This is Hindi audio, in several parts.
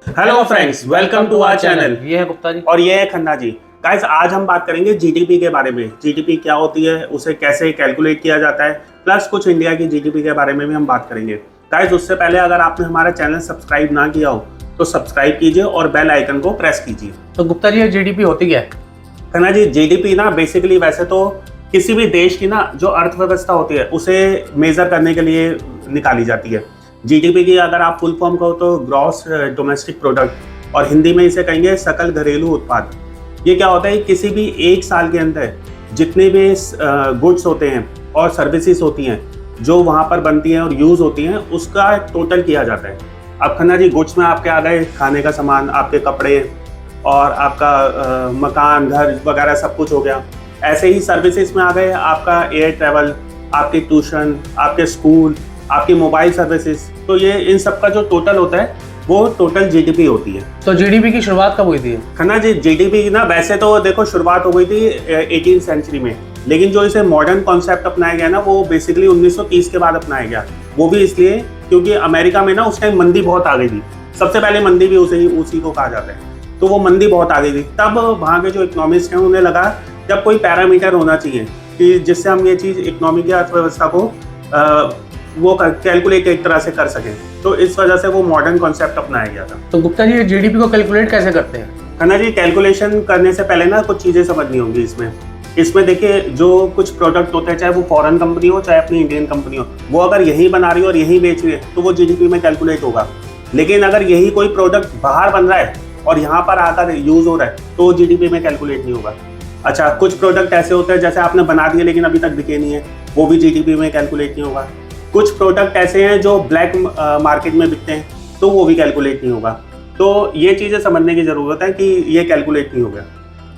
Hello friends, welcome to our channel. ये है गुप्ता जी और ये है खन्ना जी। गाइस, आज हम बात करेंगे जीडीपी के बारे में। जीडीपी क्या होती है, उसे कैसे कैलकुलेट किया जाता है, प्लस कुछ इंडिया की जीडीपी के बारे में भी हम बात करेंगे। गाइस, उससे पहले अगर आपने हमारा चैनल सब्सक्राइब ना किया हो तो सब्सक्राइब कीजिए और बेल आइकन को प्रेस कीजिए। तो गुप्ता जी, ये जीडीपी होती क्या है? खन्ना जी, जीडीपी ना बेसिकली वैसे तो किसी भी देश की ना जो अर्थव्यवस्था होती है उसे मेजर करने के लिए निकाली जाती है। जीडीपी की अगर आप फुल फॉर्म कहो तो ग्रॉस डोमेस्टिक प्रोडक्ट, और हिंदी में इसे कहेंगे सकल घरेलू उत्पाद। ये क्या होता है, किसी भी एक साल के अंदर जितने भी गुड्स होते हैं और सर्विसेज होती हैं जो वहाँ पर बनती हैं और यूज़ होती हैं, उसका टोटल किया जाता है। अब खन्ना जी, गुड्स में आपके आ गए खाने का सामान, आपके कपड़े और आपका मकान, घर वगैरह सब कुछ हो गया। ऐसे ही सर्विसेज में आ गए आपका एयर ट्रैवल, आपकी ट्यूशन, आपके स्कूल, आपकी मोबाइल सर्विसेज। तो ये इन सब का जो टोटल होता है वो टोटल जीडीपी होती है। तो जीडीपी की शुरुआत कब हुई थी? खन्ना जी, जीडीपी की ना वैसे तो देखो शुरुआत हो गई थी 18th सेंचुरी में, लेकिन जो इसे मॉडर्न कॉन्सेप्ट अपनाया गया ना वो बेसिकली 1930 के बाद अपनाया गया। वो भी इसलिए क्योंकि अमेरिका में ना उस टाइम मंदी बहुत आ गई थी। सबसे पहले मंदी भी उसी को कहा जाता है। तो वो मंदी बहुत आ गई थी, तब वहाँ के जो इकोनॉमिस्ट हैं उन्हें लगा जब कोई पैरामीटर होना चाहिए कि जिससे हम ये चीज़ इकोनॉमी की अर्थव्यवस्था को वो कैलकुलेट एक तरह से कर सकें। तो इस वजह से वो मॉडर्न कॉन्सेप्ट अपनाया गया था। तो गुप्ता जी, जीडीपी को कैलकुलेट कैसे करते हैं? खन्ना जी, कैलकुलेशन करने से पहले ना कुछ चीज़ें समझनी होंगी इसमें देखिए, जो कुछ प्रोडक्ट होते हैं, चाहे वो फॉरेन कंपनी हो चाहे अपनी इंडियन कंपनी हो, वो अगर यहीं बना रही हो और यहीं बेच रही है तो वो जीडीपी में कैलकुलेट होगा। लेकिन अगर यही कोई प्रोडक्ट बाहर बन रहा है और यहाँ पर आकर यूज़ हो रहा है तो वो जीडीपी में कैलकुलेट नहीं होगा। अच्छा, कुछ प्रोडक्ट ऐसे होते हैं जैसे आपने बना दिए लेकिन अभी तक बिके नहीं है, वो भी जीडीपी में कैलकुलेट नहीं होगा। कुछ प्रोडक्ट ऐसे हैं जो ब्लैक मार्केट में बिकते हैं तो वो भी कैलकुलेट नहीं होगा। तो ये चीज़ें समझने की ज़रूरत है कि ये कैलकुलेट नहीं होगा।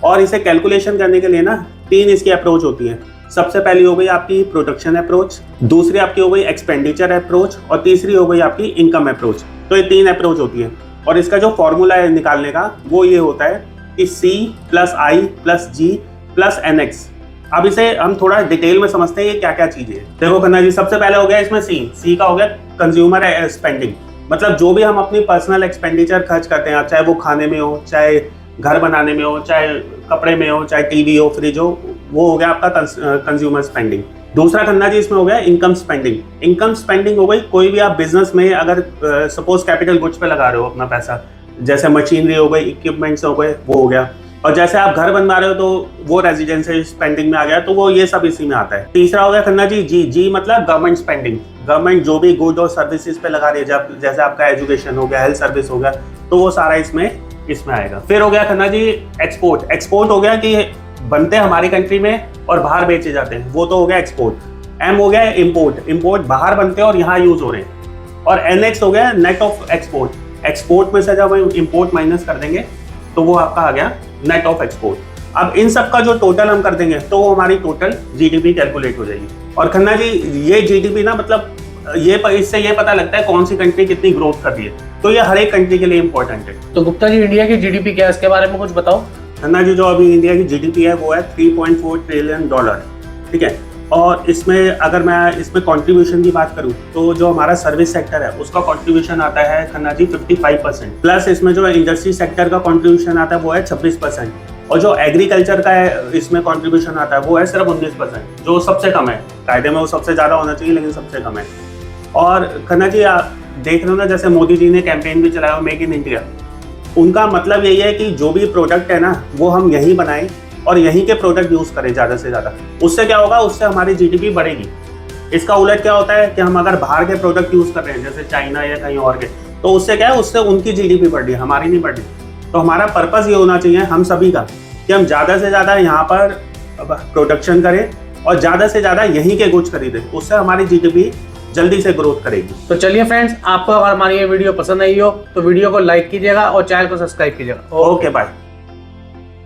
और इसे कैलकुलेशन करने के लिए ना 3 इसकी अप्रोच होती है। सबसे पहली हो गई आपकी प्रोडक्शन अप्रोच, दूसरी आपकी हो गई एक्सपेंडिचर अप्रोच, और तीसरी हो गई आपकी इनकम अप्रोच। तो ये 3 अप्रोच होती है और इसका जो फॉर्मूला है निकालने का वो ये होता है कि C + I + G + NX। अब इसे हम थोड़ा डिटेल में समझते हैं ये क्या क्या चीज़ें हैं। देखो खन्ना जी, सबसे पहले हो गया इसमें C का हो गया कंज्यूमर स्पेंडिंग, मतलब जो भी हम अपनी पर्सनल एक्सपेंडिचर खर्च करते हैं, चाहे वो खाने में हो, चाहे घर बनाने में हो, चाहे कपड़े में हो, चाहे टीवी हो, फ्रिज हो, वो हो गया आपका कंज्यूमर स्पेंडिंग। दूसरा खन्ना जी इसमें हो गया इनकम स्पेंडिंग। इनकम स्पेंडिंग हो गई कोई भी आप बिजनेस में अगर सपोज कैपिटल गुड्स पे लगा रहे हो अपना पैसा, जैसे मशीनरी हो गई, इक्विपमेंट्स हो गए, वो हो गया। और जैसे आप घर बनवा रहे हो तो वो रेजिडेंशियल स्पेंडिंग में आ गया, तो वो ये सब इसी में आता है। तीसरा हो गया खन्ना जी जी मतलब गवर्नमेंट स्पेंडिंग। गवर्नमेंट जो भी गुड और सर्विसेज पे लगा रही है, जैसे आपका एजुकेशन हो गया, हेल्थ सर्विस हो गया, तो वो सारा इसमें आएगा। फिर हो गया खन्ना जी एक्सपोर्ट। एक्सपोर्ट हो गया कि बनते हैं हमारी कंट्री में और बाहर बेचे जाते हैं, वो तो हो गया एक्सपोर्ट। एम हो गया इम्पोर्ट। इम्पोर्ट बाहर बनते हैं और यहाँ यूज हो रहे हैं। और NX हो गया नेट ऑफ एक्सपोर्ट। एक्सपोर्ट में से जब हम इम्पोर्ट माइनस कर देंगे तो वो आपका आ गया नेट ऑफ एक्सपोर्ट। अब इन सब का जो टोटल हम कर देंगे तो वो हमारी टोटल जीडीपी कैलकुलेट हो जाएगी। और खन्ना जी, ये जीडीपी ना मतलब इससे ये पता लगता है कौन सी कंट्री कितनी ग्रोथ कर रही है, तो ये हर एक कंट्री के लिए इंपॉर्टेंट है। तो गुप्ता जी, इंडिया की जीडीपी क्या है, इसके बारे में कुछ बताओ। खन्ना जी, जो अभी इंडिया की जीडीपी है वो है $3.4 ट्रिलियन, ठीक है। और इसमें अगर मैं इसमें कंट्रीब्यूशन की बात करूं तो जो हमारा सर्विस सेक्टर है उसका कंट्रीब्यूशन आता है खन्ना जी 55%, प्लस इसमें जो इंडस्ट्री सेक्टर का कंट्रीब्यूशन आता है वो है 26%, और जो एग्रीकल्चर का है इसमें कंट्रीब्यूशन आता है वो है सिर्फ 19%, जो सबसे कम है। कायदे में वो सबसे ज़्यादा होना चाहिए लेकिन सबसे कम है। और खन्ना जी, आप देख रहे हो ना, जैसे मोदी जी ने कैंपेन भी चलाया मेक इन इंडिया, उनका मतलब यही है कि जो भी प्रोडक्ट है ना वो हम यहीं बनाएं और यहीं के प्रोडक्ट यूज़ करें ज़्यादा से ज़्यादा। उससे क्या होगा, उससे हमारी जीडीपी बढ़ेगी। इसका उलट क्या होता है कि हम अगर बाहर के प्रोडक्ट यूज़ कर रहे हैं जैसे चाइना या कहीं और के, तो उससे क्या है, उससे उनकी जीडीपी बढ़ रही है, हमारी नहीं बढ़ रही। तो हमारा पर्पज़ ये होना चाहिए हम सभी का कि हम ज़्यादा से ज़्यादा यहाँ पर प्रोडक्शन करें और ज़्यादा से ज़्यादा यहीं के गुड्स खरीदें, उससे हमारी जीडीपी जल्दी से ग्रोथ करेगी। तो चलिए फ्रेंड्स, आपको अगर हमारी ये वीडियो पसंद आई हो तो वीडियो को लाइक कीजिएगा और चैनल को सब्सक्राइब कीजिएगा। Okay, bye.